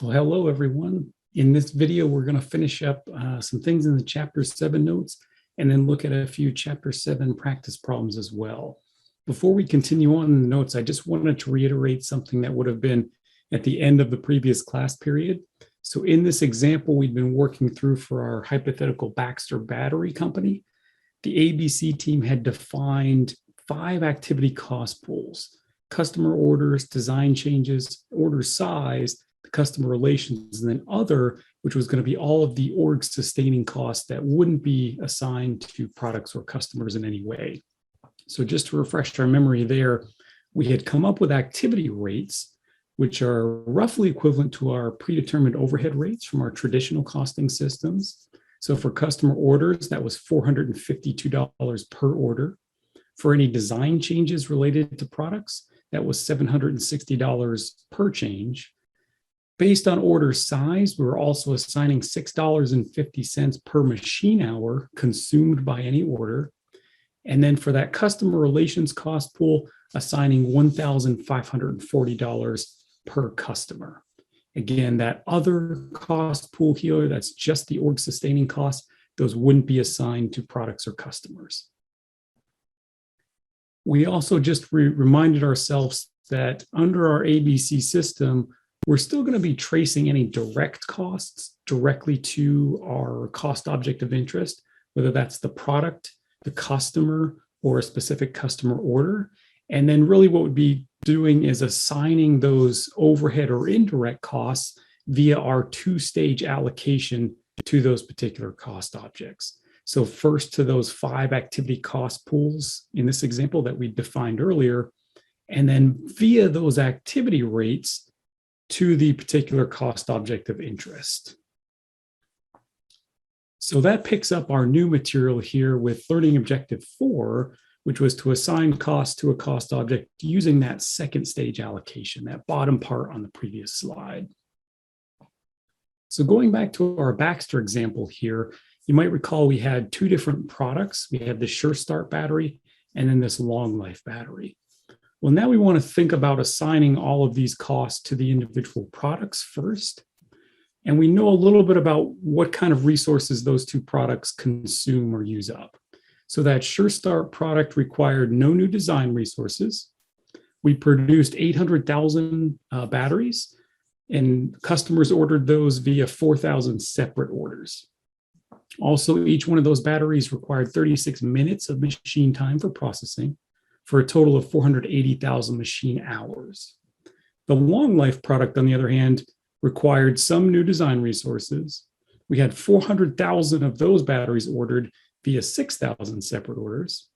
Well, hello, everyone. In this video, we're going to finish up some things in the Chapter 7 notes and then look at a few Chapter 7 practice problems as well. Before we continue on in the notes, I just wanted to reiterate something that would have been at the end of the previous class period. So in this example, we've been working through for our hypothetical Baxter battery company. The ABC team had defined 5 activity cost pools: customer orders, design changes, order size, customer relations, and then other, which was going to be all of the org sustaining costs that wouldn't be assigned to products or customers in any way. So just to refresh our memory there, we had come up with activity rates, which are roughly equivalent to our predetermined overhead rates from our traditional costing systems. So for customer orders, that was $452 per order. For any design changes related to products, that was $760 per change. Based on order size, we were also assigning $6.50 per machine hour consumed by any order. And then for that customer relations cost pool, assigning $1,540 per customer. Again, that other cost pool here, that's just the org sustaining costs, those wouldn't be assigned to products or customers. We also just reminded ourselves that under our ABC system, we're still going to be tracing any direct costs directly to our cost object of interest, whether that's the product, the customer, or a specific customer order. And then really what we'd be doing is assigning those overhead or indirect costs via our 2-stage allocation to those particular cost objects. So first to those 5 activity cost pools in this example that we defined earlier, and then via those activity rates to the particular cost object of interest. So that picks up our new material here with learning objective 4, which was to assign cost to a cost object using that 2nd stage allocation, that bottom part on the previous slide. So going back to our Baxter example here, you might recall we had 2 different products. We had the Sure Start battery and then this Long Life battery. Well, now we want to think about assigning all of these costs to the individual products first. And we know a little bit about what kind of resources those 2 products consume or use up. So that Sure Start product required no new design resources. We produced 800,000 batteries, and customers ordered those via 4,000 separate orders. Also, each one of those batteries required 36 minutes of machine time for processing, for a total of 480,000 machine hours. The Long Life product, on the other hand, required some new design resources. We had 400,000 of those batteries ordered via 6,000 separate orders,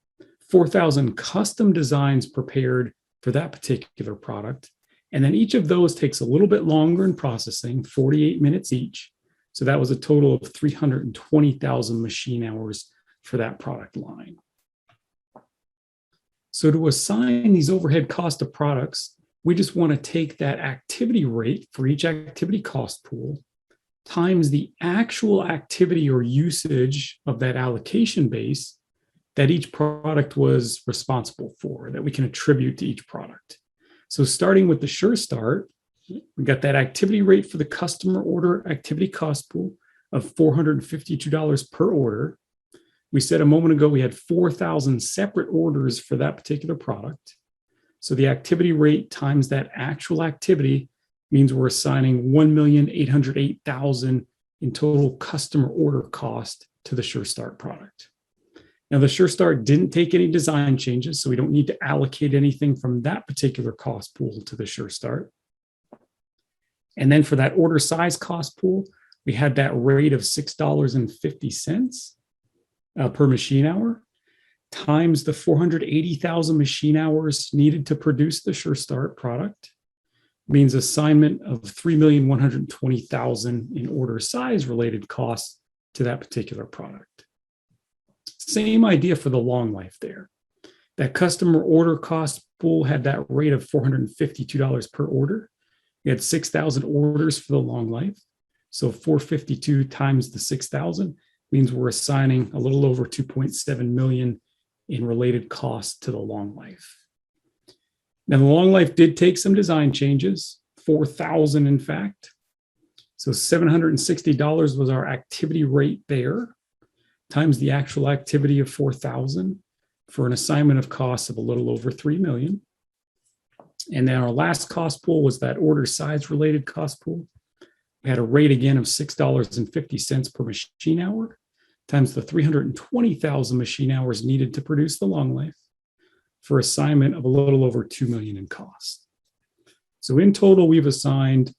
4,000 custom designs prepared for that particular product, and then each of those takes a little bit longer in processing, 48 minutes each. So that was a total of 320,000 machine hours for that product line. So to assign these overhead cost of products, we just want to take that activity rate for each activity cost pool times the actual activity or usage of that allocation base that each product was responsible for, that we can attribute to each product. So starting with the Sure Start, we got that activity rate for the customer order activity cost pool of $452 per order. We said a moment ago we had 4,000 separate orders for that particular product. So the activity rate times that actual activity means we're assigning 1,808,000 in total customer order cost to the Sure Start product. Now, the Sure Start didn't take any design changes, so we don't need to allocate anything from that particular cost pool to the Sure Start. And then for that order size cost pool, we had that rate of $6.50 per machine hour times the 480,000 machine hours needed to produce the Sure Start product, means assignment of 3,120,000 in order size related costs to that particular product. Same idea for the Long Life there. That customer order cost pool had that rate of $452 per order. We had 6,000 orders for the Long Life. So 452 times the 6,000 means we're assigning a little over 2.7 million in related costs to the Long Life. Now, the Long Life did take some design changes, 4,000 in fact. So $760 was our activity rate there, times the actual activity of 4,000 for an assignment of costs of a little over 3 million. And then our last cost pool was that order size related cost pool. We had a rate again of $6.50 per machine hour times the 320,000 machine hours needed to produce the long life for assignment of a little over 2 million in cost. So in total, we've assigned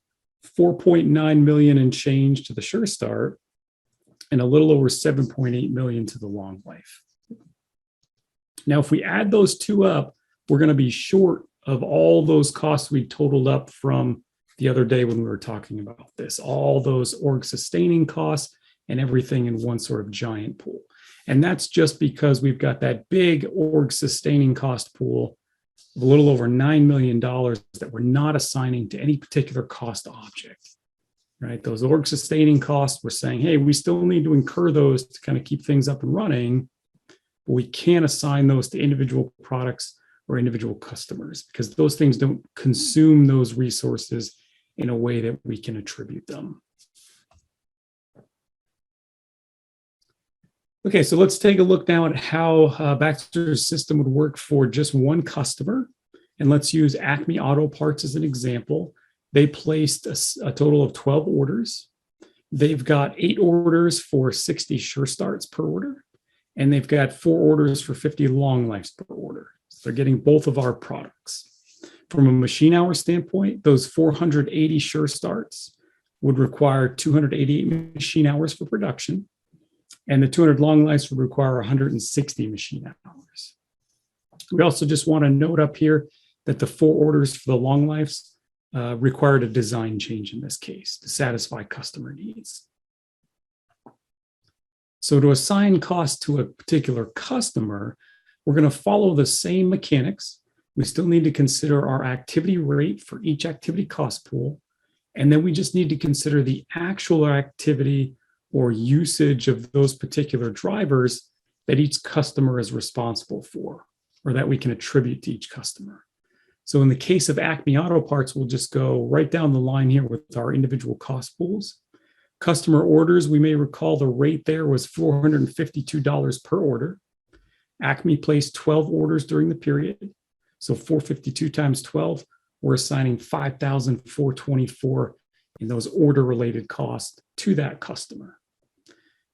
4.9 million in change to the Sure Start and a little over 7.8 million to the long life. Now, if we add those two up, we're going to be short of all those costs we totaled up from the other day when we were talking about this, all those org sustaining costs and everything in one sort of giant pool. And that's just because we've got that big org sustaining cost pool of a little over $9 million that we're not assigning to any particular cost object, right? Those org sustaining costs, we're saying, hey, we still need to incur those to kind of keep things up and running, but we can't assign those to individual products or individual customers because those things don't consume those resources in a way that we can attribute them. Okay, so let's take a look now at how Baxter's system would work for just one customer. And let's use Acme Auto Parts as an example. They placed a total of 12 orders. They've got 8 orders for 60 Sure Starts per order. And they've got 4 orders for 50 long lives per order. So they're getting both of our products. From a machine hour standpoint, those 480 Sure Starts would require 288 machine hours for production. And the 200 long lives would require 160 machine hours. We also just want to note up here that the 4 orders for the long lives required a design change in this case to satisfy customer needs. So to assign cost to a particular customer, we're going to follow the same mechanics. We still need to consider our activity rate for each activity cost pool. And then we just need to consider the actual activity or usage of those particular drivers that each customer is responsible for, or that we can attribute to each customer. So in the case of Acme Auto Parts, we'll just go right down the line here with our individual cost pools. Customer orders, we may recall the rate there was $452 per order. Acme placed 12 orders during the period. So 452 times 12, we're assigning 5,424 in those order-related costs to that customer.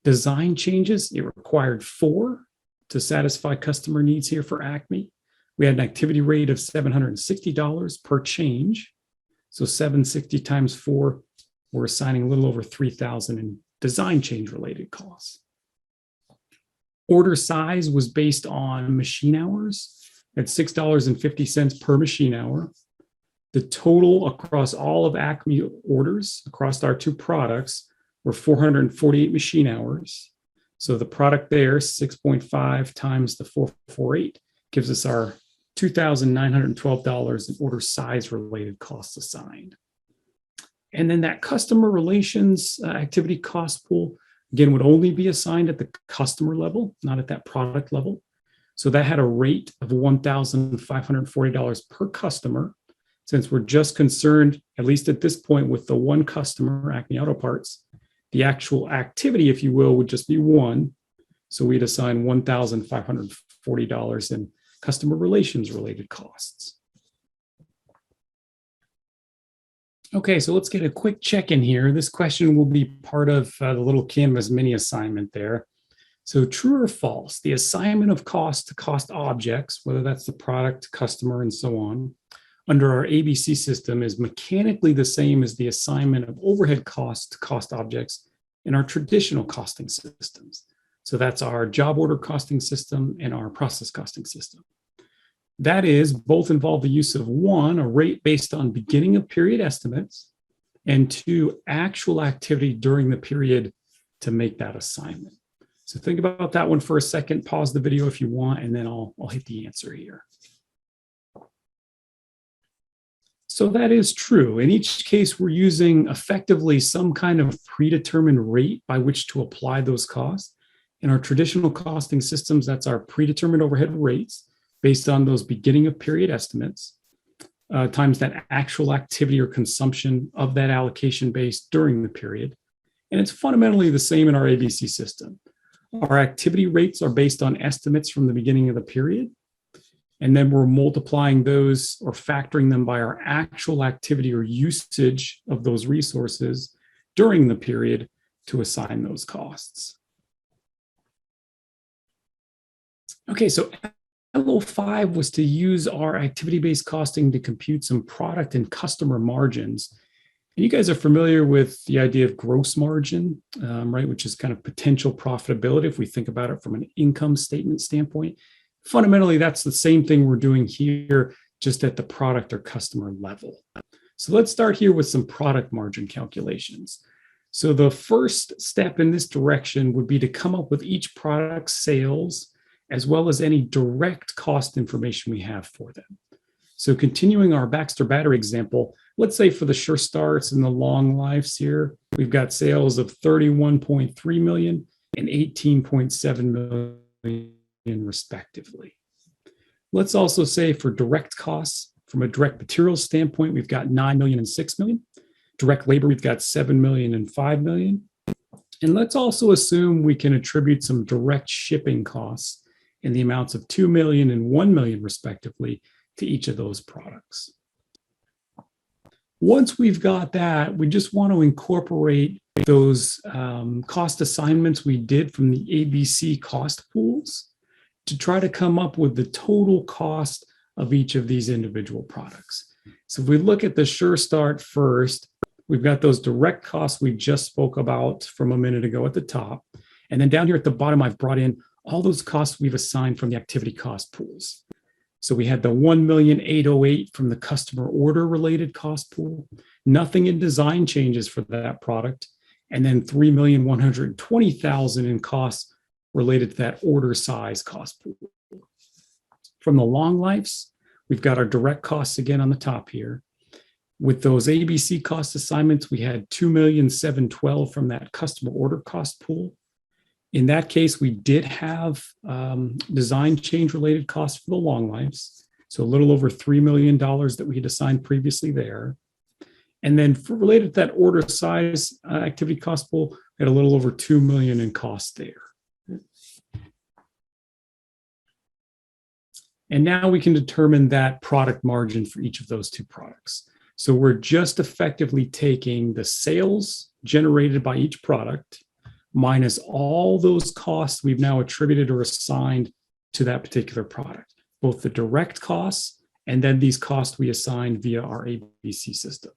Design changes, it required 4 to satisfy customer needs here for Acme. We had an activity rate of $760 per change. So 760 times 4, we're assigning a little over 3,000 in design change related costs. Order size was based on machine hours at $6.50 per machine hour. The total across all of Acme orders across our 2 products were 448 machine hours. So the product there, 6.5 times the 448, gives us our $2,912 in order size related costs assigned. And then that customer relations activity cost pool, again, would only be assigned at the customer level, not at that product level. So that had a rate of $1,540 per customer. Since we're just concerned, at least at this point, with the one customer, Acme Auto Parts, the actual activity, if you will, would just be 1. So we'd assign $1,540 in customer relations related costs. Okay, so let's get a quick check-in here. This question will be part of the little Canvas mini assignment there. So true or false, the assignment of cost to cost objects, whether that's the product, customer, and so on, under our ABC system is mechanically the same as the assignment of overhead costs to cost objects in our traditional costing systems. So that's our job order costing system and our process costing system. That is, both involve the use of 1, a rate based on beginning of period estimates, and 2, actual activity during the period to make that assignment. So think about that one for a second, pause the video if you want, and then I'll hit the answer here. So that is true. In each case, we're using effectively some kind of predetermined rate by which to apply those costs. In our traditional costing systems, that's our predetermined overhead rates based on those beginning of period estimates. times that actual activity or consumption of that allocation base during the period. And it's fundamentally the same in our ABC system. Our activity rates are based on estimates from the beginning of the period. And then we're multiplying those or factoring them by our actual activity or usage of those resources during the period to assign those costs. Okay, so LO5 was to use our activity-based costing to compute some product and customer margins. And you guys are familiar with the idea of gross margin, right? Which is kind of potential profitability if we think about it from an income statement standpoint. Fundamentally, that's the same thing we're doing here, just at the product or customer level. So let's start here with some product margin calculations. So the first step in this direction would be to come up with each product's sales, as well as any direct cost information we have for them. So continuing our Baxter Battery example, let's say for the Sure Starts and the Long Lives here, we've got sales of 31.3 million and 18.7 million respectively. Let's also say for direct costs, from a direct materials standpoint, we've got 9 million and 6 million. Direct labor, we've got 7 million and 5 million. And let's also assume we can attribute some direct shipping costs in the amounts of 2 million and 1 million respectively to each of those products. Once we've got that, we just want to incorporate those cost assignments we did from the ABC cost pools to try to come up with the total cost of each of these individual products. So if we look at the Sure Start first, we've got those direct costs we just spoke about from a minute ago at the top. And then down here at the bottom, I've brought in all those costs we've assigned from the activity cost pools. So we had the 1,808,000 from the customer order related cost pool, nothing in design changes for that product, and then 3,120,000 in costs related to that order size cost pool. From the Long Lives, we've got our direct costs again on the top here. With those ABC cost assignments, we had 2,712,000 from that customer order cost pool. In that case, we did have design change related costs for the Long Lives. So a little over $3 million that we had assigned previously there. And then related to that order size activity cost pool, we had a little over 2 million in costs there. And now we can determine that product margin for each of those two products. So we're just effectively taking the sales generated by each product minus all those costs we've now attributed or assigned to that particular product, both the direct costs and then these costs we assigned via our ABC system.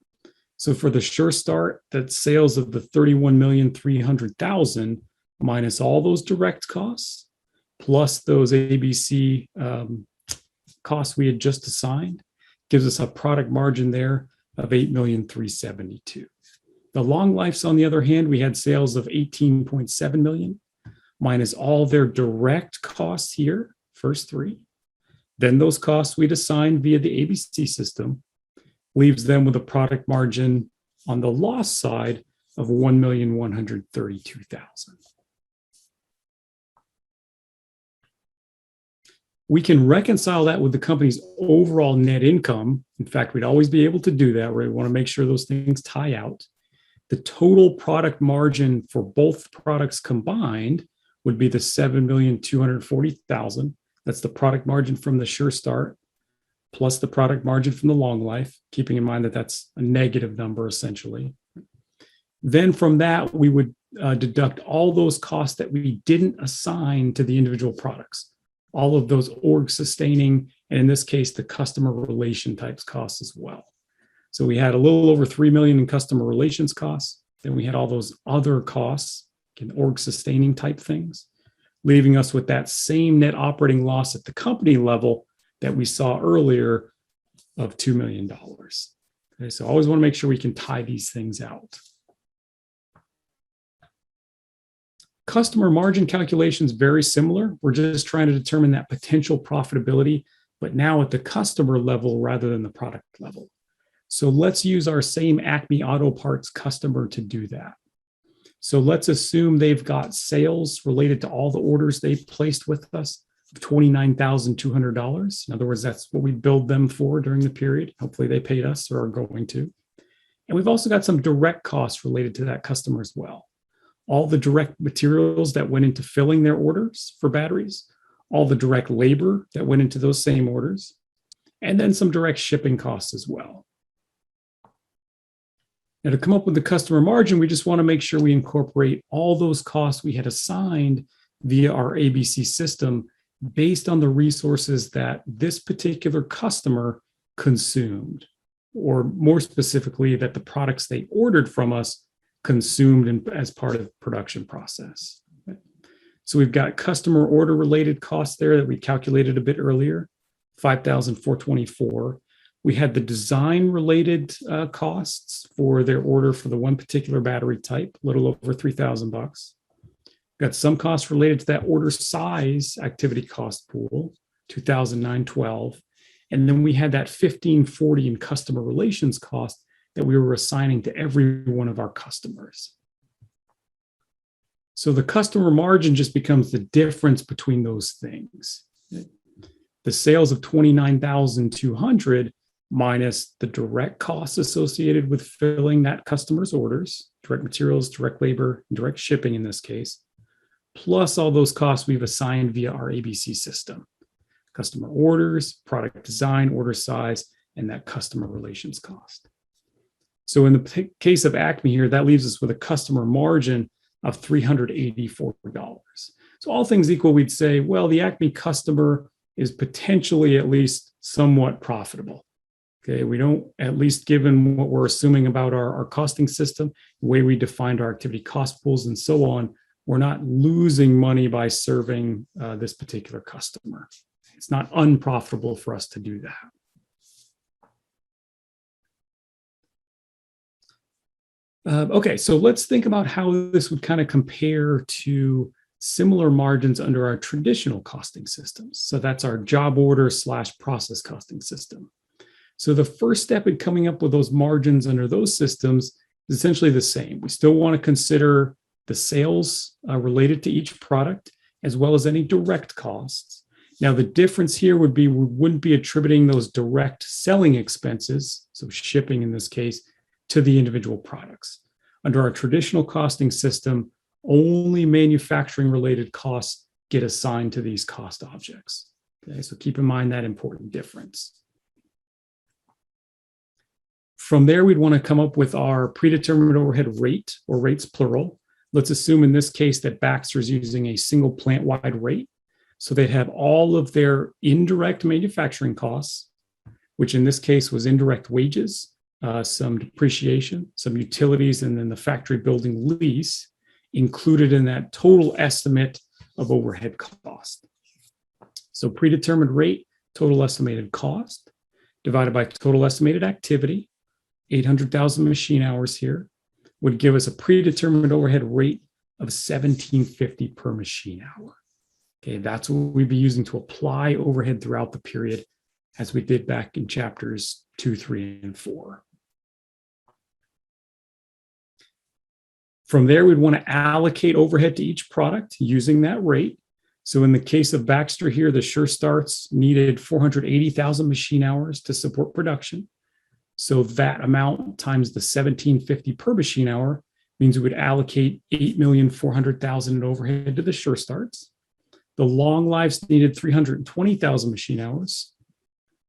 So for the Sure Start, that's sales of the 31,300,000 minus all those direct costs, plus those ABC costs we had just assigned, gives us a product margin there of 8,372,000. The Long Lives, on the other hand, we had sales of 18.7 million minus all their direct costs here, first three. Then those costs we'd assigned via the ABC system leaves them with a product margin on the loss side of 1,132,000. We can reconcile that with the company's overall net income. In fact, we'd always be able to do that, where we want to make sure those things tie out. The total product margin for both products combined would be the 7,240,000. That's the product margin from the Sure Start, plus the product margin from the Long Life, keeping in mind that that's a negative number essentially. Then from that, we would deduct all those costs that we didn't assign to the individual products, all of those org sustaining, and in this case, the customer relation types costs as well. So we had a little over 3 million in customer relations costs. Then we had all those other costs, org sustaining type things, leaving us with that same net operating loss at the company level that we saw earlier of $2 million. Okay, so always want to make sure we can tie these things out. Customer margin calculation is very similar. We're just trying to determine that potential profitability, but now at the customer level rather than the product level. So let's use our same Acme Auto Parts customer to do that. So let's assume they've got sales related to all the orders they've placed with us $29,200. In other words, that's what we billed them for during the period. Hopefully they paid us or are going to. And we've also got some direct costs related to that customer as well. All the direct materials that went into filling their orders for batteries, all the direct labor that went into those same orders, and then some direct shipping costs as well. Now, to come up with the customer margin, we just want to make sure we incorporate all those costs we had assigned via our ABC system based on the resources that this particular customer consumed, or more specifically, that the products they ordered from us consumed as part of the production process. So we've got customer order related costs there that we calculated a bit earlier, $5,424. We had the design related costs for their order for the one particular battery type, a little over $3,000. Got some costs related to that order size activity cost pool, $2,912. And then we had that $1,540 in customer relations cost that we were assigning to every one of our customers. So the customer margin just becomes the difference between those things. The sales of $29,200 minus the direct costs associated with filling that customer's orders, direct materials, direct labor, and direct shipping in this case, plus all those costs we've assigned via our ABC system. Customer orders, product design, order size, and that customer relations cost. So in the case of Acme here, that leaves us with a customer margin of $384. So all things equal, we'd say, well, the Acme customer is potentially at least somewhat profitable. Okay, we don't, at least given what we're assuming about our costing system, the way we defined our activity cost pools and so on, we're not losing money by serving this particular customer. It's not unprofitable for us to do that. Okay, so let's think about how this would kind of compare to similar margins under our traditional costing systems. So that's our job order / process costing system. So the first step in coming up with those margins under those systems is essentially the same. We still want to consider the sales related to each product, as well as any direct costs. Now, the difference here would be we wouldn't be attributing those direct selling expenses, so shipping in this case, to the individual products. Under our traditional costing system, only manufacturing related costs get assigned to these cost objects. Okay, so keep in mind that important difference. From there, we'd want to come up with our predetermined overhead rate, or rates plural. Let's assume in this case that Baxter is using a single plant-wide rate. So they'd have all of their indirect manufacturing costs, which in this case was indirect wages, some depreciation, some utilities, and then the factory building lease included in that total estimate of overhead cost. So predetermined rate, total estimated cost, divided by total estimated activity, 800,000 machine hours here, would give us a predetermined overhead rate of $1,750 per machine hour. Okay, that's what we'd be using to apply overhead throughout the period, as we did back in chapters 2, 3, and 4. From there, we'd want to allocate overhead to each product using that rate. So in the case of Baxter here, the Sure Starts needed 480,000 machine hours to support production. So that amount times the $1,750 per machine hour means we would allocate $8,400,000 in overhead to the Sure Starts. The Long Lives needed 320,000 machine hours.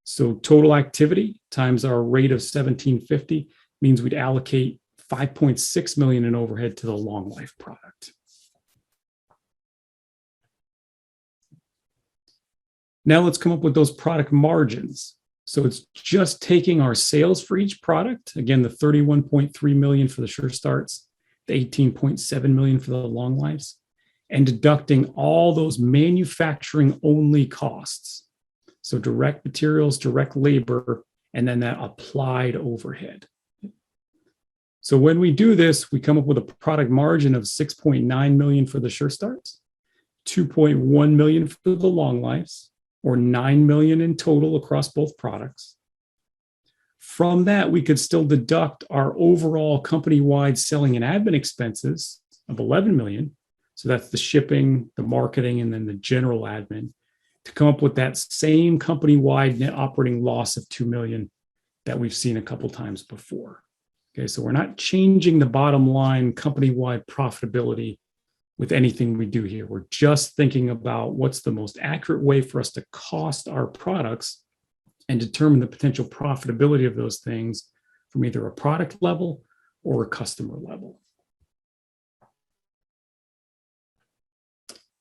So total activity times our rate of $1,750 means we'd allocate $5.6 million in overhead to the Long Life product. Now let's come up with those product margins. So it's just taking our sales for each product, again, the $31.3 million for the Sure Starts, the $18.7 million for the Long Lives, and deducting all those manufacturing only costs. So direct materials, direct labor, and then that applied overhead. So when we do this, we come up with a product margin of $6.9 million for the Sure Starts, $2.1 million for the Long Lives, or $9 million in total across both products. From that, we could still deduct our overall company-wide selling and admin expenses of $11 million. So that's the shipping, the marketing, and then the general admin. to come up with that same company-wide net operating loss of $2 million that we've seen a couple times before. Okay, so we're not changing the bottom line company-wide profitability with anything we do here. We're just thinking about what's the most accurate way for us to cost our products and determine the potential profitability of those things from either a product level or a customer level.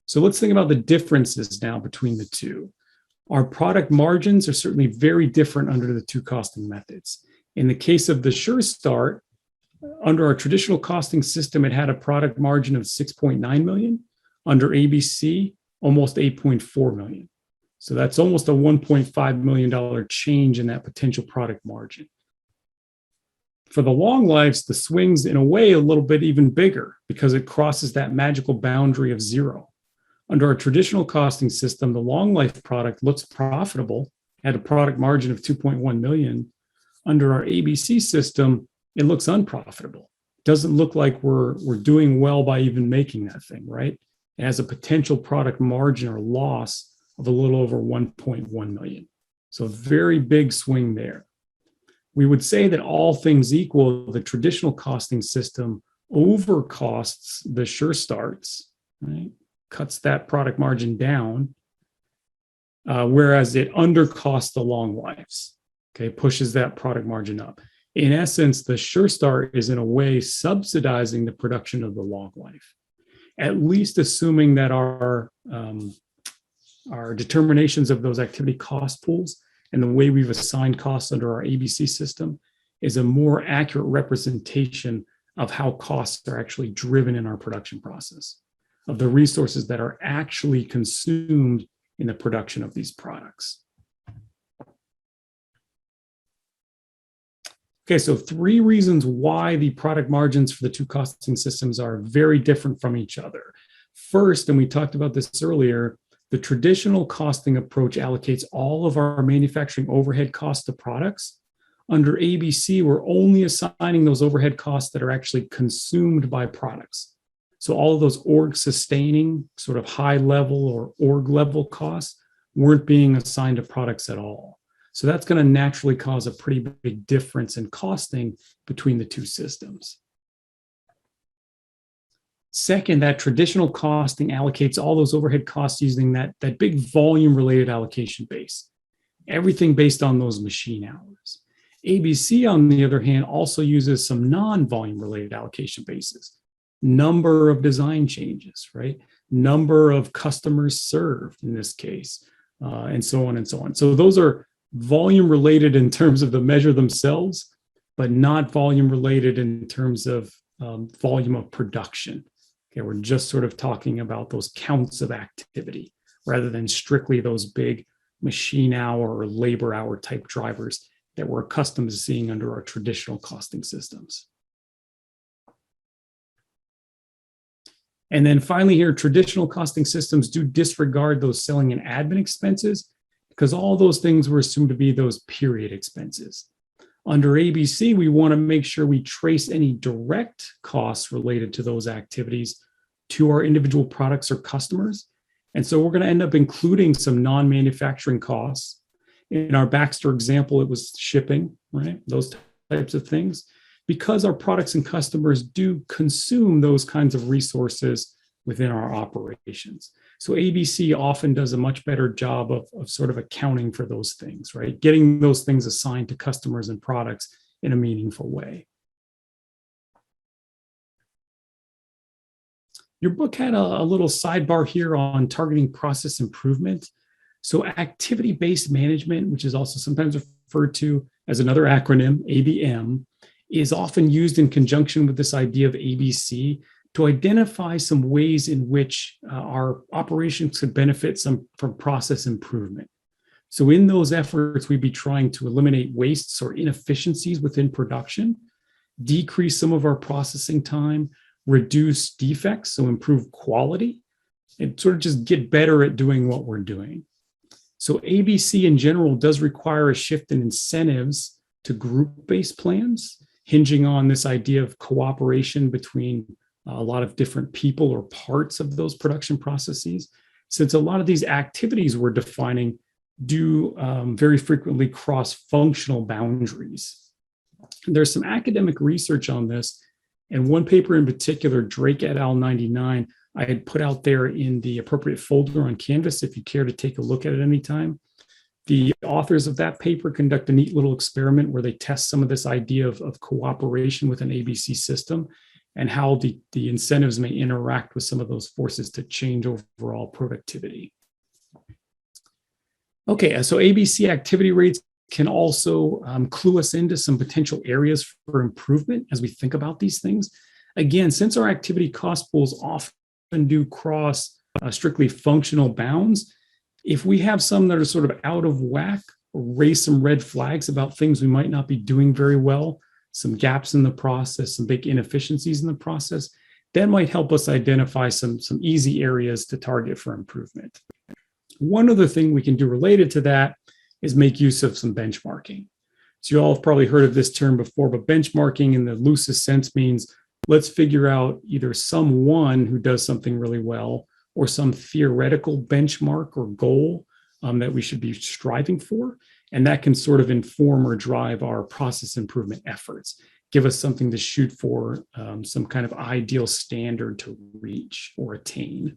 So let's think about the differences now between the two. Our product margins are certainly very different under the two costing methods. In the case of the Sure Start, under our traditional costing system, it had a product margin of 6.9 million. Under ABC, almost 8.4 million. So that's almost a $1.5 million change in that potential product margin. For the long lives, the swing's in a way a little bit even bigger because it crosses that magical boundary of zero. Under our traditional costing system, the long life product looks profitable at a product margin of 2.1 million. Under our ABC system, it looks unprofitable. It doesn't look like we're doing well by even making that thing, right? It has a potential product margin or loss of a little over 1.1 million. So a very big swing there. We would say that all things equal, the traditional costing system overcosts the Sure Starts, right? Cuts that product margin down, whereas it undercosts the long lives, okay, pushes that product margin up. In essence, the Sure Start is in a way subsidizing the production of the long life, at least assuming that our determinations of those activity cost pools and the way we've assigned costs under our ABC system is a more accurate representation of how costs are actually driven in our production process, of the resources that are actually consumed in the production of these products. Okay, so 3 reasons why the product margins for the two costing systems are very different from each other. First, and we talked about this earlier, the traditional costing approach allocates all of our manufacturing overhead costs to products. Under ABC, we're only assigning those overhead costs that are actually consumed by products. So all of those org sustaining sort of high level or org level costs weren't being assigned to products at all. So that's going to naturally cause a pretty big difference in costing between the two systems. Second, that traditional costing allocates all those overhead costs using that big volume related allocation base, everything based on those machine hours. ABC, on the other hand, also uses some non-volume related allocation bases. Number of design changes, right? Number of customers served in this case, and so on and so on. So those are volume related in terms of the measure themselves, but not volume related in terms of volume of production. Okay, we're just sort of talking about those counts of activity rather than strictly those big machine hour or labor hour type drivers that we're accustomed to seeing under our traditional costing systems. And then finally here, traditional costing systems do disregard those selling and admin expenses because all those things were assumed to be those period expenses. Under ABC, we want to make sure we trace any direct costs related to those activities to our individual products or customers. And so we're going to end up including some non-manufacturing costs. In our Baxter example, it was shipping, right? Those types of things, because our products and customers do consume those kinds of resources within our operations. So ABC often does a much better job of sort of accounting for those things, right? Getting those things assigned to customers and products in a meaningful way. Your book had a little sidebar here on targeting process improvement. So activity-based management, which is also sometimes referred to as another acronym, ABM, is often used in conjunction with this idea of ABC to identify some ways in which our operations could benefit from process improvement. So in those efforts, we'd be trying to eliminate wastes or inefficiencies within production, decrease some of our processing time, reduce defects, so improve quality, and sort of just get better at doing what we're doing. So ABC in general does require a shift in incentives to group-based plans, hinging on this idea of cooperation between a lot of different people or parts of those production processes. since a lot of these activities we're defining do very frequently cross functional boundaries. There's some academic research on this, and one paper in particular, Drake et al. 99, I had put out there in the appropriate folder on Canvas if you care to take a look at it anytime. The authors of that paper conduct a neat little experiment where they test some of this idea of cooperation with an ABC system and how the incentives may interact with some of those forces to change overall productivity. Okay, so ABC activity rates can also clue us into some potential areas for improvement as we think about these things. Again, since our activity cost pools often do cross strictly functional bounds, if we have some that are sort of out of whack, or raise some red flags about things we might not be doing very well, some gaps in the process, some big inefficiencies in the process, that might help us identify some easy areas to target for improvement. One other thing we can do related to that is make use of some benchmarking. So you all have probably heard of this term before, but benchmarking in the loosest sense means let's figure out either someone who does something really well or some theoretical benchmark or goal that we should be striving for. And that can sort of inform or drive our process improvement efforts, give us something to shoot for, some kind of ideal standard to reach or attain.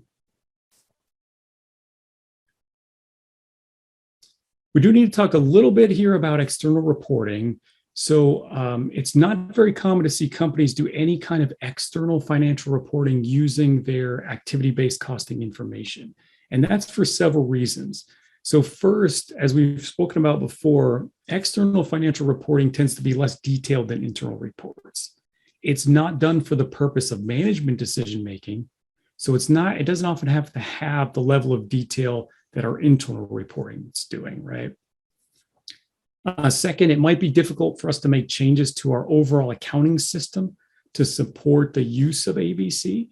We do need to talk a little bit here about external reporting. So it's not very common to see companies do any kind of external financial reporting using their activity-based costing information. And that's for several reasons. So first, as we've spoken about before, external financial reporting tends to be less detailed than internal reports. It's not done for the purpose of management decision-making. So it doesn't often have to have the level of detail that our internal reporting is doing, right? Second, it might be difficult for us to make changes to our overall accounting system to support the use of ABC.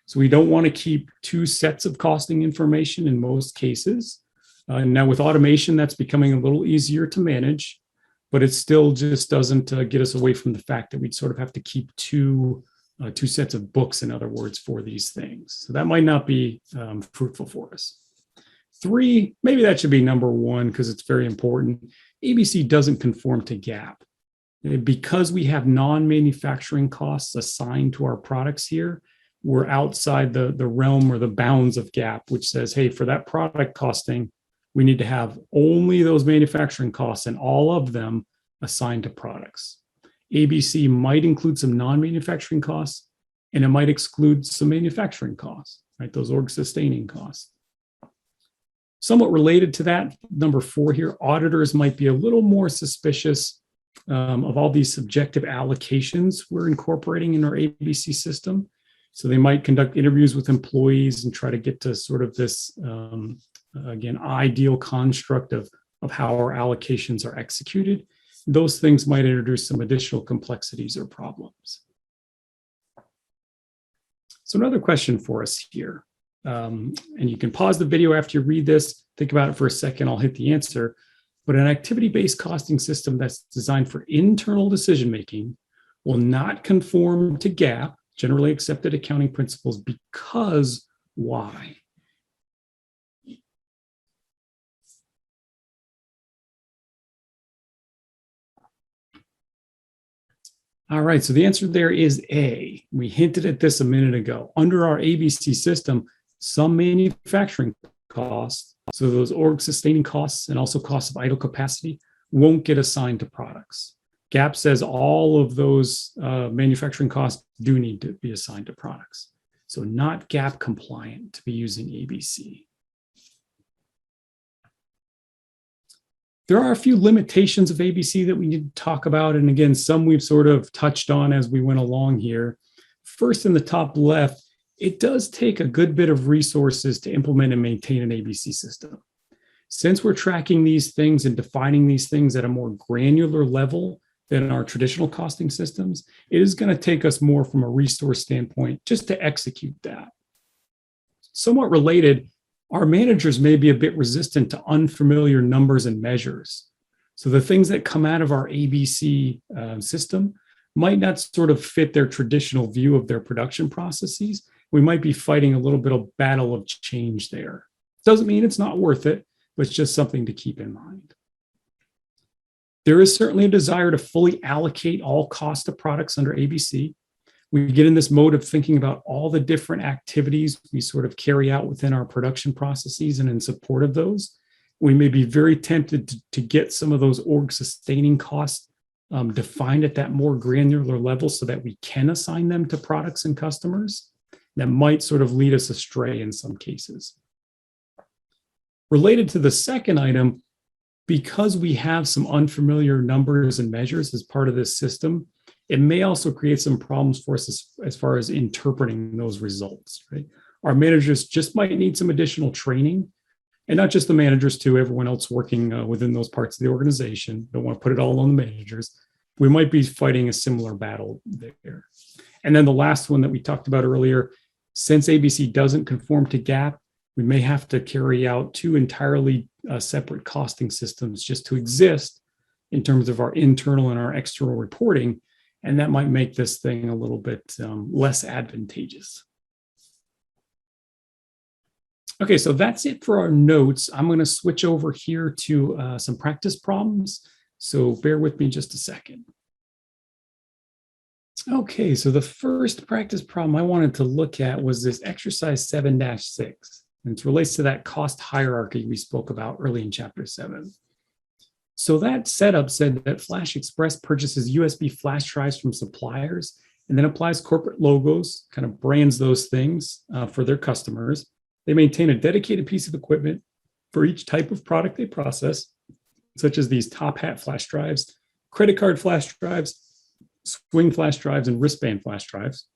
So we don't want to keep two sets of costing information in most cases. Now with automation, that's becoming a little easier to manage, but it still just doesn't get us away from the fact that we'd sort of have to keep two sets of books, in other words, for these things. So that might not be fruitful for us. 3, maybe that should be number 1 because it's very important. ABC doesn't conform to GAAP. Because we have non-manufacturing costs assigned to our products here, we're outside the realm or the bounds of GAAP, which says, hey, for that product costing, we need to have only those manufacturing costs and all of them assigned to products. ABC might include some non-manufacturing costs, and it might exclude some manufacturing costs, right? Those org-sustaining costs. Somewhat related to that, number 4 here, auditors might be a little more suspicious of all these subjective allocations we're incorporating in our ABC system. So they might conduct interviews with employees and try to get to sort of this, again, ideal construct of how our allocations are executed. Those things might introduce some additional complexities or problems. So another question for us here. And you can pause the video after you read this, think about it for a second, I'll hit the answer. But an activity-based costing system that's designed for internal decision-making will not conform to GAAP, generally accepted accounting principles, because why? All right, so the answer there is A. We hinted at this a minute ago. Under our ABC system, some manufacturing costs, so those org-sustaining costs and also costs of idle capacity, won't get assigned to products. GAAP says all of those manufacturing costs do need to be assigned to products. So not GAAP compliant to be using ABC. There are a few limitations of ABC that we need to talk about. And again, some we've sort of touched on as we went along here. First, in the top left, it does take a good bit of resources to implement and maintain an ABC system. Since we're tracking these things and defining these things at a more granular level than our traditional costing systems, it is going to take us more from a resource standpoint just to execute that. Somewhat related, our managers may be a bit resistant to unfamiliar numbers and measures. So the things that come out of our ABC system might not sort of fit their traditional view of their production processes. We might be fighting a little bit of battle of change there. Doesn't mean it's not worth it, but it's just something to keep in mind. There is certainly a desire to fully allocate all cost of products under ABC. We get in this mode of thinking about all the different activities we sort of carry out within our production processes and in support of those. We may be very tempted to get some of those org sustaining costs defined at that more granular level so that we can assign them to products and customers. That might sort of lead us astray in some cases. Related to the second item, because we have some unfamiliar numbers and measures as part of this system, it may also create some problems for us as far as interpreting those results, right? Our managers just might need some additional training, and not just the managers too, everyone else working within those parts of the organization. Don't want to put it all on the managers. We might be fighting a similar battle there. And then the last one that we talked about earlier, since ABC doesn't conform to GAAP, we may have to carry out two entirely separate costing systems just to exist in terms of our internal and our external reporting. And that might make this thing a little bit less advantageous. Okay, so that's it for our notes. I'm going to switch over here to some practice problems. So bear with me just a second. Okay, so the first practice problem I wanted to look at was this exercise 7-6. And it relates to that cost hierarchy we spoke about early in chapter 7. So that setup said that Flash Express purchases USB flash drives from suppliers and then applies corporate logos, kind of brands those things for their customers. They maintain a dedicated piece of equipment for each type of product they process, such as these top hat flash drives, credit card flash drives, swing flash drives, and wristband flash drives.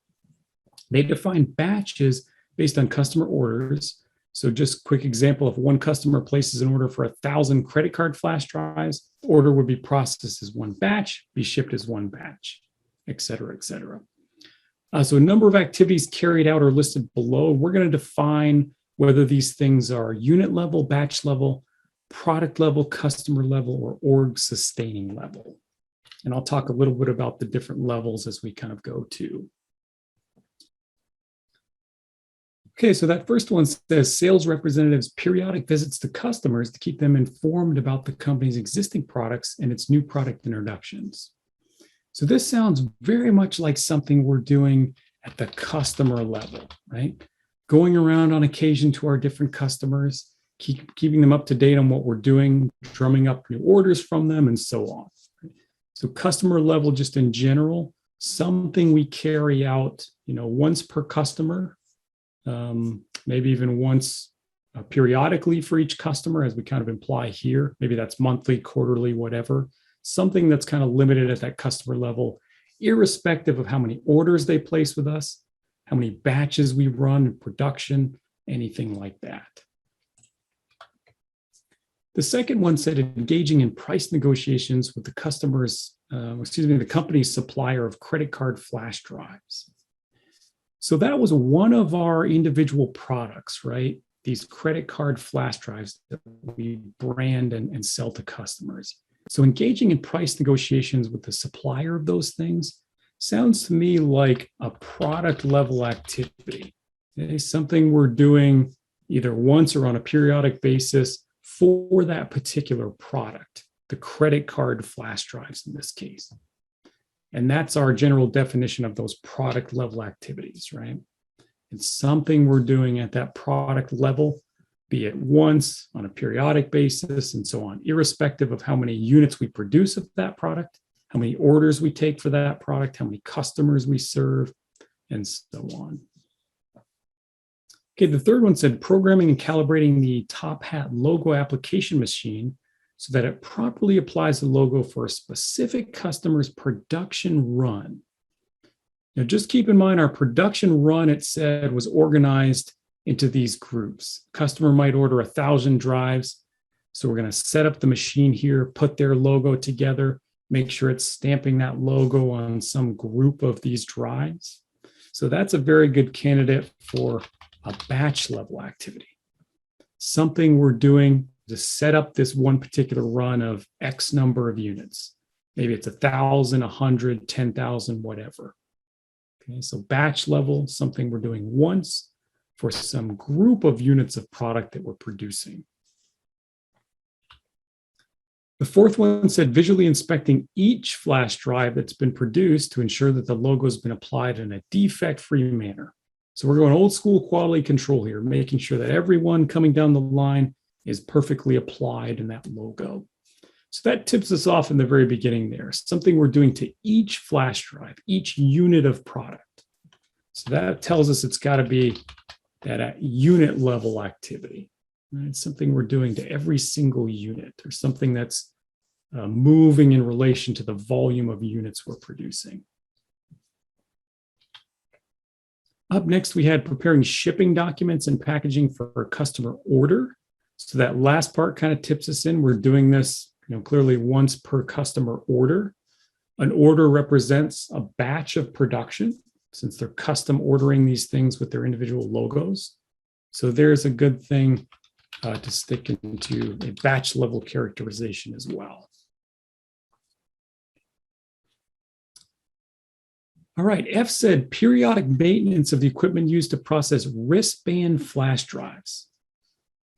They define batches based on customer orders. So just quick example, if one customer places an order for 1,000 credit card flash drives, the order would be processed as one batch, be shipped as one batch, et cetera, et cetera. So a number of activities carried out are listed below. We're going to define whether these things are unit level, batch level, product level, customer level, or org sustaining level. And I'll talk a little bit about the different levels as we kind of go to. Okay, so that first one says sales representatives' periodic visits to customers to keep them informed about the company's existing products and its new product introductions. So this sounds very much like something we're doing at the customer level, right? Going around on occasion to our different customers, keeping them up to date on what we're doing, drumming up new orders from them, and so on. So customer level, just in general, something we carry out, once per customer, maybe even once periodically for each customer, as we kind of imply here. Maybe that's monthly, quarterly, whatever. Something that's kind of limited at that customer level, irrespective of how many orders they place with us, how many batches we run in production, anything like that. The second one said engaging in price negotiations with the the company's supplier of credit card flash drives. So that was one of our individual products, right? These credit card flash drives that we brand and sell to customers. So engaging in price negotiations with the supplier of those things sounds to me like a product level activity. Okay? Something we're doing either once or on a periodic basis for that particular product, the credit card flash drives in this case. And that's our general definition of those product level activities, right? It's something we're doing at that product level, be it once on a periodic basis and so on, irrespective of how many units we produce of that product, how many orders we take for that product, how many customers we serve, and so on. Okay, the third one said programming and calibrating the top hat logo application machine so that it properly applies the logo for a specific customer's production run. Now, just keep in mind our production run, it said, was organized into these groups. Customer might order 1,000 drives. So we're going to set up the machine here, put their logo together, make sure it's stamping that logo on some group of these drives. So that's a very good candidate for a batch level activity. Something we're doing to set up this one particular run of X number of units. Maybe it's 1,000, 100, 10,000, whatever. Okay, so batch level, something we're doing once for some group of units of product that we're producing. The fourth one said visually inspecting each flash drive that's been produced to ensure that the logo has been applied in a defect-free manner. So we're going old school quality control here, making sure that everyone coming down the line is perfectly applied in that logo. So that tips us off in the very beginning there, something we're doing to each flash drive, each unit of product. So that tells us it's got to be that unit level activity. It's something we're doing to every single unit, or something that's moving in relation to the volume of units we're producing. Up next, we had preparing shipping documents and packaging for a customer order. So that last part kind of tips us in. We're doing this, clearly once per customer order. An order represents a batch of production, since they're custom ordering these things with their individual logos. So there's a good thing to stick into a batch level characterization as well. All right, F said periodic maintenance of the equipment used to process wristband flash drives.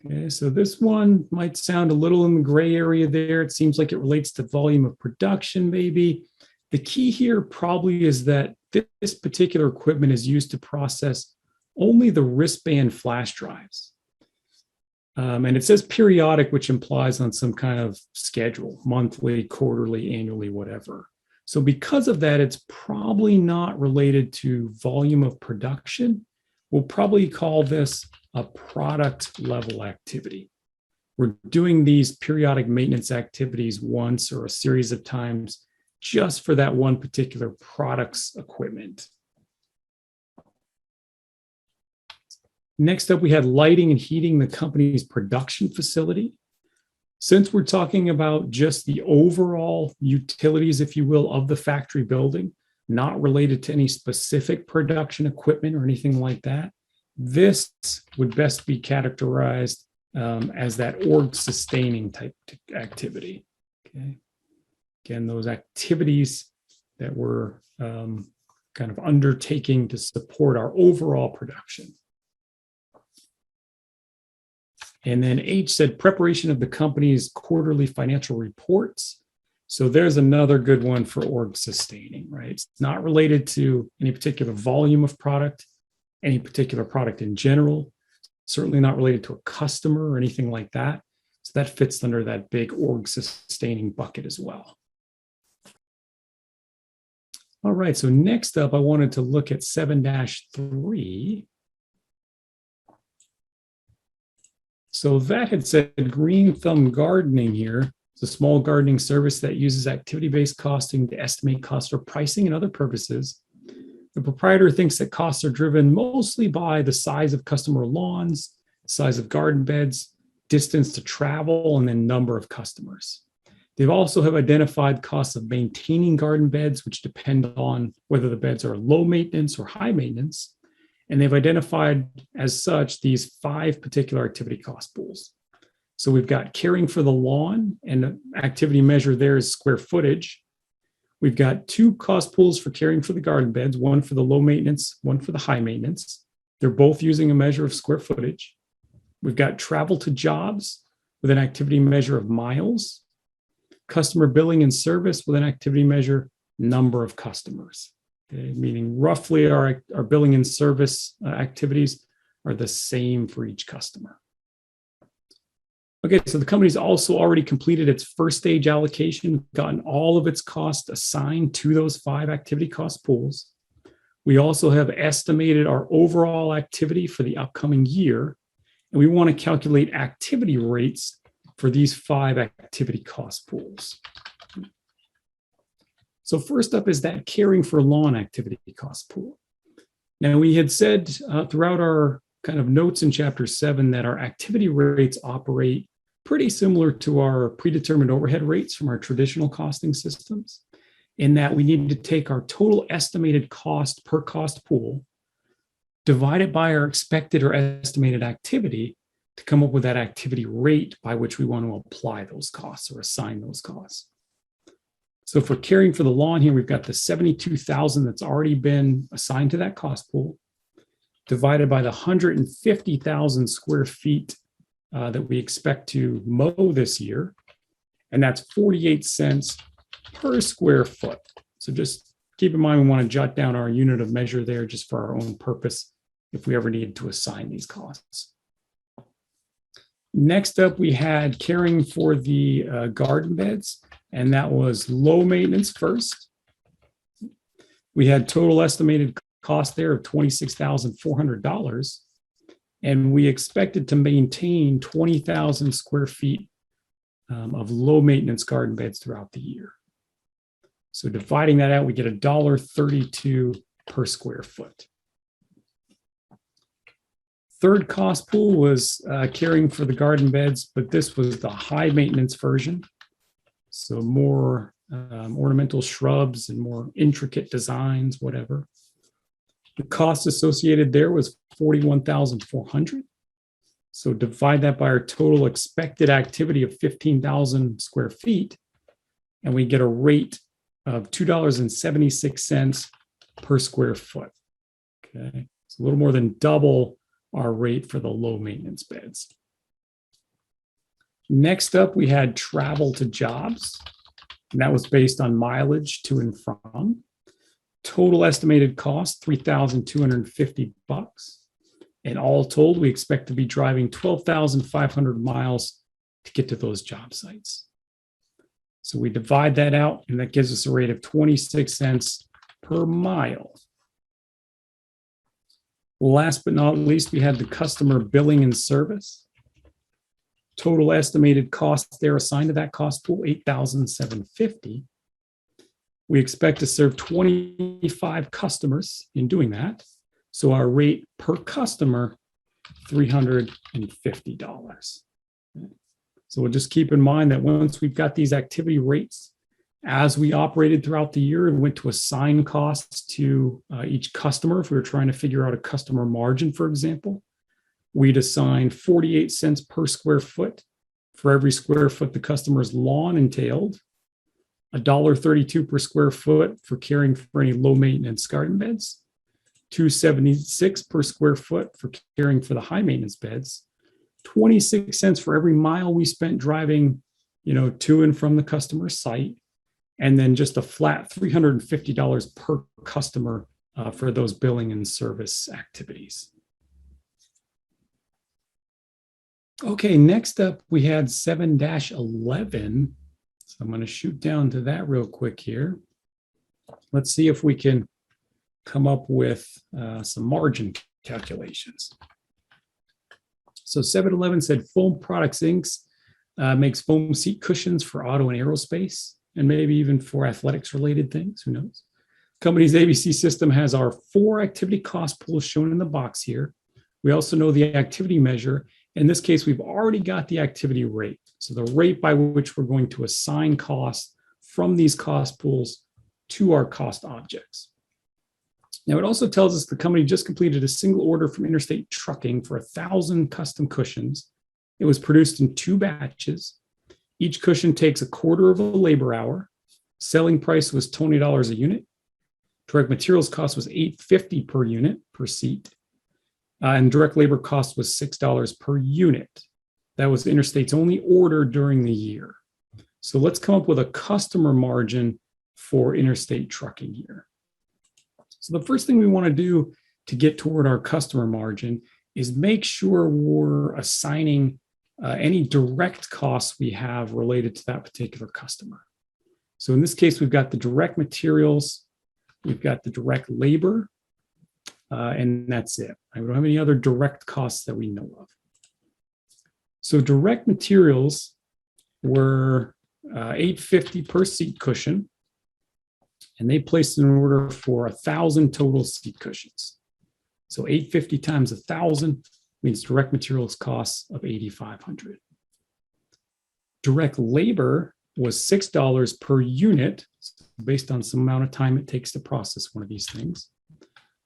Okay, so this one might sound a little in the gray area there. It seems like it relates to volume of production, maybe. The key here probably is that this particular equipment is used to process only the wristband flash drives. And it says periodic, which implies on some kind of schedule, monthly, quarterly, annually, whatever. So because of that, it's probably not related to volume of production. We'll probably call this a product level activity. We're doing these periodic maintenance activities once or a series of times just for that one particular product's equipment. Next up, we had lighting and heating the company's production facility. Since we're talking about just the overall utilities, if you will, of the factory building, not related to any specific production equipment or anything like that, this would best be categorized as that org sustaining type activity. Okay. Again, those activities that we're kind of undertaking to support our overall production. And then H said preparation of the company's quarterly financial reports. So there's another good one for org sustaining, right? It's not related to any particular volume of product, any particular product in general, certainly not related to a customer or anything like that. So that fits under that big org sustaining bucket as well. All right, so next up, I wanted to look at 7-3. So that had said Green Thumb Gardening here. It's a small gardening service that uses activity-based costing to estimate costs for pricing and other purposes. The proprietor thinks that costs are driven mostly by the size of customer lawns, size of garden beds, distance to travel, and then number of customers. They've also have identified costs of maintaining garden beds, which depend on whether the beds are low maintenance or high maintenance. And they've identified as such these 5 particular activity cost pools. So we've got caring for the lawn, and the activity measure there is square footage. We've got 2 cost pools for caring for the garden beds, one for the low maintenance, one for the high maintenance. They're both using a measure of square footage. We've got travel to jobs with an activity measure of miles, customer billing and service with an activity measure number of customers. Okay, meaning roughly our billing and service activities are the same for each customer. Okay, so the company's also already completed its first stage allocation, gotten all of its costs assigned to those 5 activity cost pools. We also have estimated our overall activity for the upcoming year, and we want to calculate activity rates for these 5 activity cost pools. So first up is that caring for lawn activity cost pool. Now, we had said throughout our kind of notes in chapter 7 that our activity rates operate pretty similar to our predetermined overhead rates from our traditional costing systems, in that we need to take our total estimated cost per cost pool, divide it by our expected or estimated activity to come up with that activity rate by which we want to apply those costs or assign those costs. So for caring for the lawn here, we've got the $72,000 that's already been assigned to that cost pool. divided by the 150,000 square feet that we expect to mow this year. And that's 48 cents per square foot. So just keep in mind, we want to jot down our unit of measure there just for our own purpose if we ever needed to assign these costs. Next up, we had caring for the garden beds, and that was low maintenance first. We had total estimated cost there of $26,400, and we expected to maintain 20,000 square feet of low maintenance garden beds throughout the year. So dividing that out, we get $1.32 per square foot. Third cost pool was caring for the garden beds, but this was the high maintenance version. So more ornamental shrubs and more intricate designs, whatever. The cost associated there was $41,400. So divide that by our total expected activity of 15,000 square feet, and we get a rate of $2.76 per square foot. Okay, it's a little more than double our rate for the low maintenance beds. Next up, we had travel to jobs, and that was based on mileage to and from. Total estimated cost, $3,250. And all told, we expect to be driving 12,500 miles to get to those job sites. So we divide that out, and that gives us a rate of 26 cents per mile. Last but not least, we had the customer billing and service. Total estimated cost there assigned to that cost pool, $8,750. We expect to serve 25 customers in doing that. So our rate per customer, $350. So we'll just keep in mind that once we've got these activity rates, as we operated throughout the year and went to assign costs to each customer, if we were trying to figure out a customer margin, for example, we'd assign 48 cents per square foot for every square foot the customer's lawn entailed, $1.32 per square foot for caring for any low maintenance garden beds, $2.76 per square foot for caring for the high maintenance beds, 26 cents for every mile we spent driving, to and from the customer site, and then just a flat $350 per customer for those billing and service activities. Okay, next up we had 7-11. So I'm going to shoot down to that real quick here. Let's see if we can come up with some margin calculations. So 7-11 said Foam Products Inc. Makes foam seat cushions for auto and aerospace, and maybe even for athletics related things, who knows. Company's ABC system has our 4 activity cost pools shown in the box here. We also know the activity measure. In this case, we've already got the activity rate. So the rate by which we're going to assign costs from these cost pools to our cost objects. Now, it also tells us the company just completed a single order from Interstate Trucking for 1,000 custom cushions. It was produced in 2 batches. Each cushion takes a quarter of a labor hour. Selling price was $20 a unit. Direct materials cost was $8.50 per unit per seat. And direct labor cost was $6 per unit. That was Interstate's only order during the year. So let's come up with a customer margin for Interstate Trucking here. So the first thing we want to do to get toward our customer margin is make sure we're assigning any direct costs we have related to that particular customer. So in this case, we've got the direct materials, we've got the direct labor, and that's it. We don't have any other direct costs that we know of. So direct materials were $8.50 per seat cushion, and they placed an order for 1,000 total seat cushions. So $8.50 times 1,000 means direct materials costs of $8,500. Direct labor was $6 per unit, based on some amount of time it takes to process one of these things.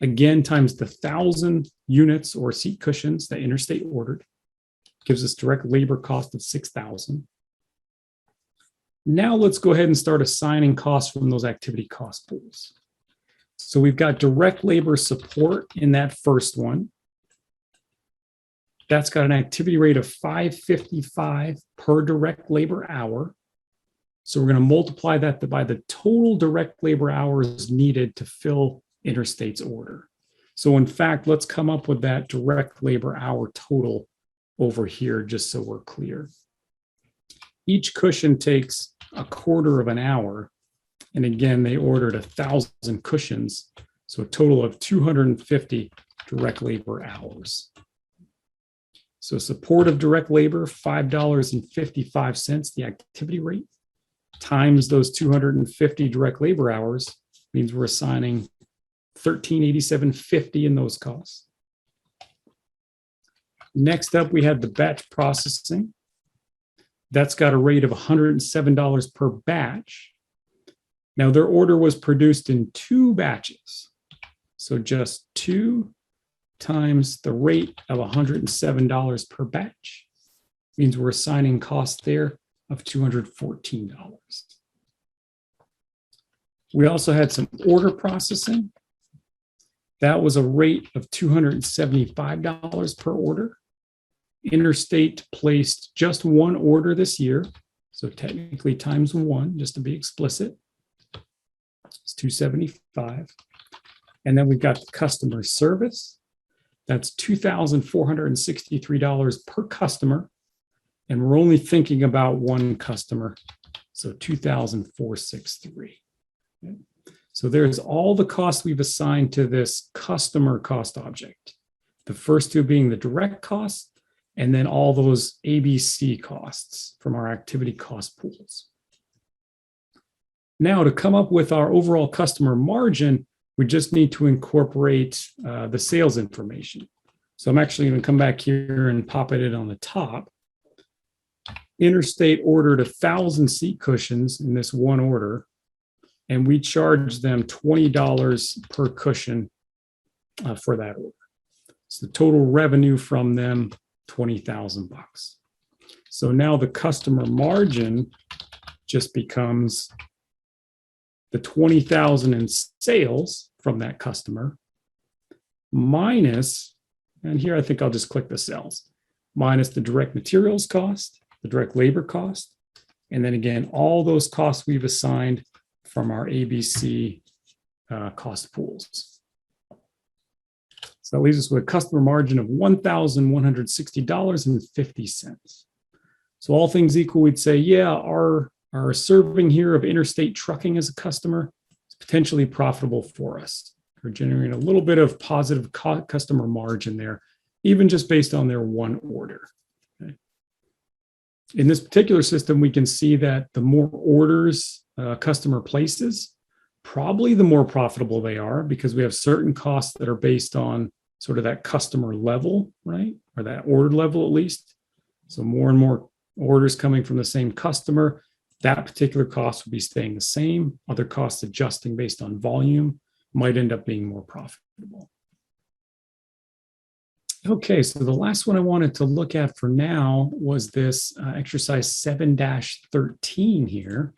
Again, times the 1,000 units or seat cushions that Interstate ordered, gives us direct labor cost of $6,000. Now let's go ahead and start assigning costs from those activity cost pools. So we've got direct labor support in that first one. That's got an activity rate of 555 per direct labor hour. So we're going to multiply that by the total direct labor hours needed to fill Interstate's order. So in fact, let's come up with that direct labor hour total over here, just so we're clear. Each cushion takes a quarter of an hour. And again, they ordered 1,000 cushions. So a total of 250 direct labor hours. So support of direct labor, $5.55, the activity rate, times those 250 direct labor hours means we're assigning $1387.50 in those costs. Next up, we have the batch processing. That's got a rate of $107 per batch. Now, their order was produced in 2 batches. So just 2 times the rate of $107 per batch means we're assigning cost there of $214. We also had some order processing. That was a rate of $275 per order. Interstate placed just 1 order this year, so technically times 1, just to be explicit. It's $275. And then we've got the customer service. That's $2,463 per customer. And we're only thinking about 1 customer, so $2,463. Okay. So there's all the costs we've assigned to this customer cost object. The first 2 being the direct costs, and then all those ABC costs from our activity cost pools. Now, to come up with our overall customer margin, we just need to incorporate the sales information. So I'm actually going to come back here and pop it on the top. Interstate ordered 1,000 seat cushions in this 1 order, and we charged them $20 per cushion for that order. So the total revenue from them, $20,000. So now the customer margin just becomes the $20,000 in sales from that customer minus, and here I think I'll just click the sales, minus the direct materials cost, the direct labor cost, and then again, all those costs we've assigned from our ABC cost pools. So that leaves us with a customer margin of $1,160.50. So all things equal, we'd say, yeah, our serving here of Interstate Trucking as a customer is potentially profitable for us. We're generating a little bit of positive customer margin there, even just based on their 1 order. Okay. In this particular system, we can see that the more orders a customer places, probably the more profitable they are, because we have certain costs that are based on sort of that customer level, right? Or that order level, at least. So more and more orders coming from the same customer, that particular cost will be staying the same. Other costs adjusting based on volume might end up being more profitable. Okay, so the last one I wanted to look at for now was this exercise 7-13 here.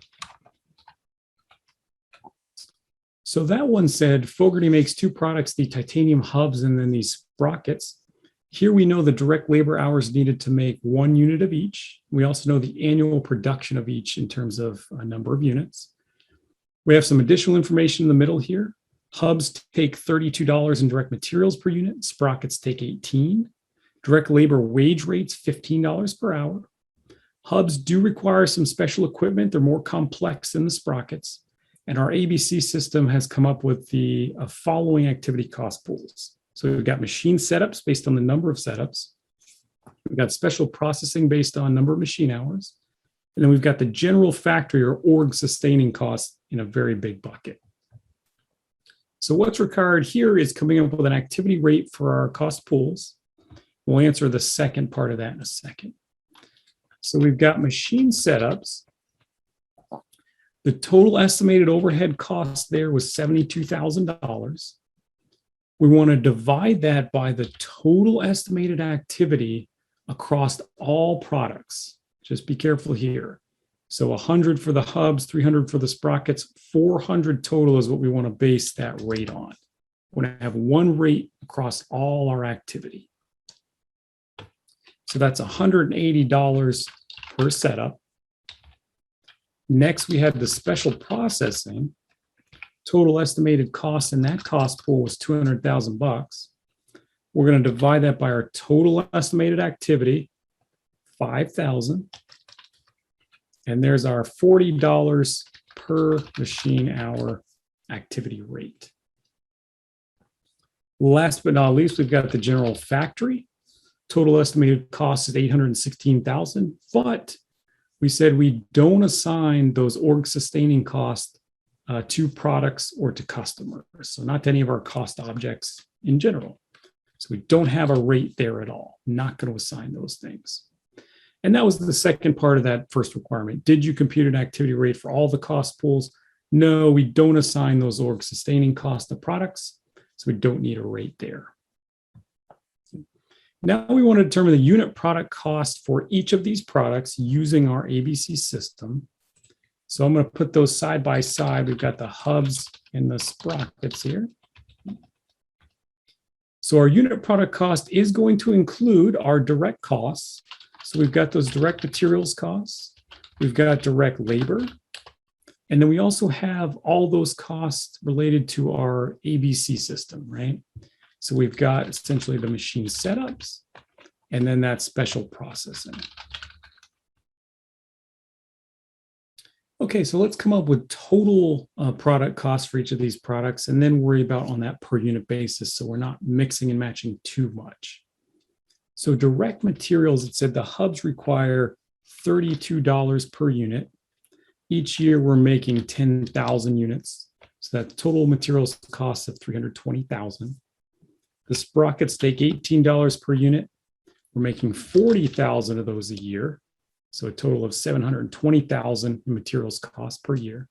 So that one said Fogarty makes 2 products, the titanium hubs and then these sprockets. Here we know the direct labor hours needed to make 1 unit of each. We also know the annual production of each in terms of a number of units. We have some additional information in the middle here. Hubs take $32 in direct materials per unit. Sprockets take $18. Direct labor wage rates, $15 per hour. Hubs do require some special equipment. They're more complex than the sprockets. And our ABC system has come up with the following activity cost pools. So we've got machine setups based on the number of setups. We've got special processing based on number of machine hours. And then we've got the general factory or org sustaining costs in a very big bucket. So what's required here is coming up with an activity rate for our cost pools. We'll answer the second part of that in a second. So we've got machine setups. The total estimated overhead cost there was $72,000. We want to divide that by the total estimated activity across all products. Just be careful here. So 100 for the hubs, 300 for the sprockets, 400 total is what we want to base that rate on. We want to have 1 rate across all our activity. So that's $180 per setup. Next, we had the special processing. Total estimated cost in that cost pool was $200,000. We're going to divide that by our total estimated activity, 5,000. And there's our $40 per machine hour activity rate. Last but not least, we've got the general factory. Total estimated cost is $816,000, but we said we don't assign those org sustaining costs to products or to customers. So not to any of our cost objects in general. So we don't have a rate there at all. Not going to assign those things. And that was the second part of that first requirement. Did you compute an activity rate for all the cost pools? No, we don't assign those org sustaining costs to products. So we don't need a rate there. Now we want to determine the unit product cost for each of these products using our ABC system. So I'm going to put those side by side. We've got the hubs and the sprockets here. So our unit product cost is going to include our direct costs. So we've got those direct materials costs. We've got direct labor. And then we also have all those costs related to our ABC system, right? So we've got essentially the machine setups and then that special processing. Okay, so let's come up with total product costs for each of these products and then worry about on that per unit basis so we're not mixing and matching too much. So direct materials, it said the hubs require $32 per unit. Each year we're making 10,000 units. So that's total materials cost of $320,000. The sprockets take $18 per unit. We're making 40,000 of those a year. So a total of 720,000 in materials cost per year.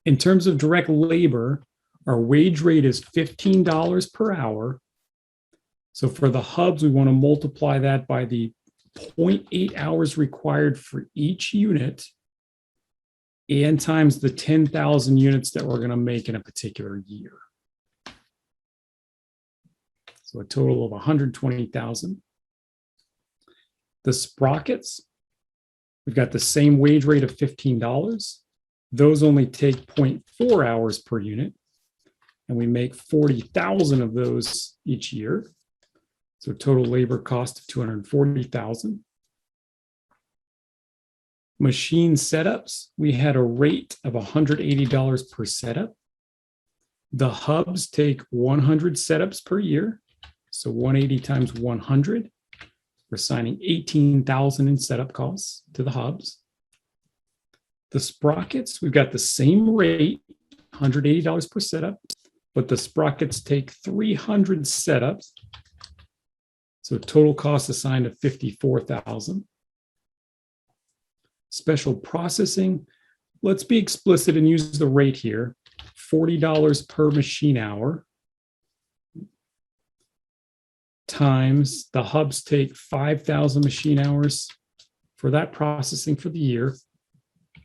In terms of direct labor, our wage rate is $15 per hour. So for the hubs, we want to multiply that by the 0.8 hours required for each unit and times the 10,000 units that we're going to make in a particular year. So a total of 120,000. The sprockets, we've got the same wage rate of $15. Those only take 0.4 hours per unit, and we make 40,000 of those each year. So total labor cost of 240,000. Machine setups, we had a rate of $180 per setup. The hubs take 100 setups per year. So 180 times 100, we're assigning 18,000 in setup costs to the hubs. The sprockets, we've got the same rate, $180 per setup, but the sprockets take 300 setups. So total cost assigned of 54,000. Special processing, let's be explicit and use the rate here, $40 per machine hour times the hubs take 5,000 machine hours for that processing for the year.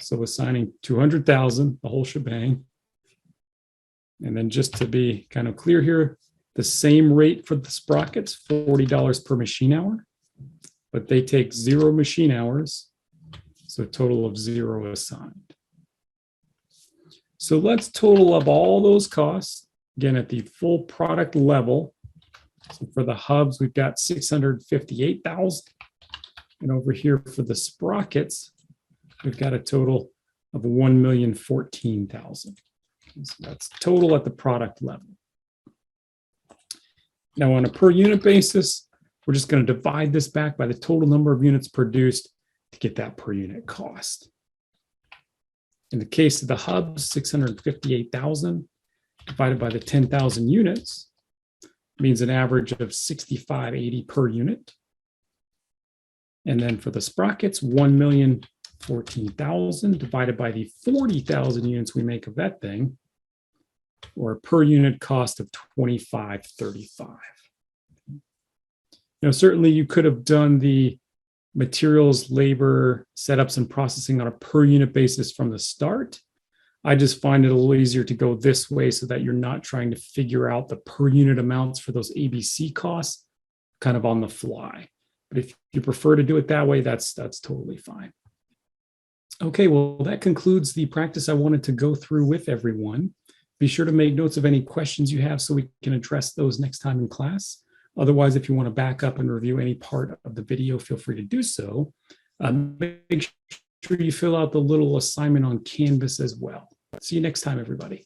So assigning 200,000, the whole shebang. And then just to be kind of clear here, the same rate for the sprockets, $40 per machine hour, but they take 0 machine hours. So a total of 0 assigned. So let's total up all those costs, again, at the full product level. So for the hubs, we've got 658,000. And over here for the sprockets, we've got a total of 1,014,000. So that's total at the product level. Now on a per unit basis, we're just going to divide this back by the total number of units produced to get that per unit cost. In the case of the hubs, 658,000 divided by the 10,000 units means an average of 65.80 per unit. And then for the sprockets, 1,014,000 divided by the 40,000 units we make of that thing, or a per unit cost of $25.35. Now, certainly you could have done the materials, labor, setups, and processing on a per unit basis from the start. I just find it a little easier to go this way so that you're not trying to figure out the per unit amounts for those ABC costs, kind of on the fly. But if you prefer to do it that way, that's totally fine. Okay, well, that concludes the practice I wanted to go through with everyone. Be sure to make notes of any questions you have so we can address those next time in class. Otherwise, if you want to back up and review any part of the video, feel free to do so. Make sure you fill out the little assignment on Canvas as well. See you next time, everybody.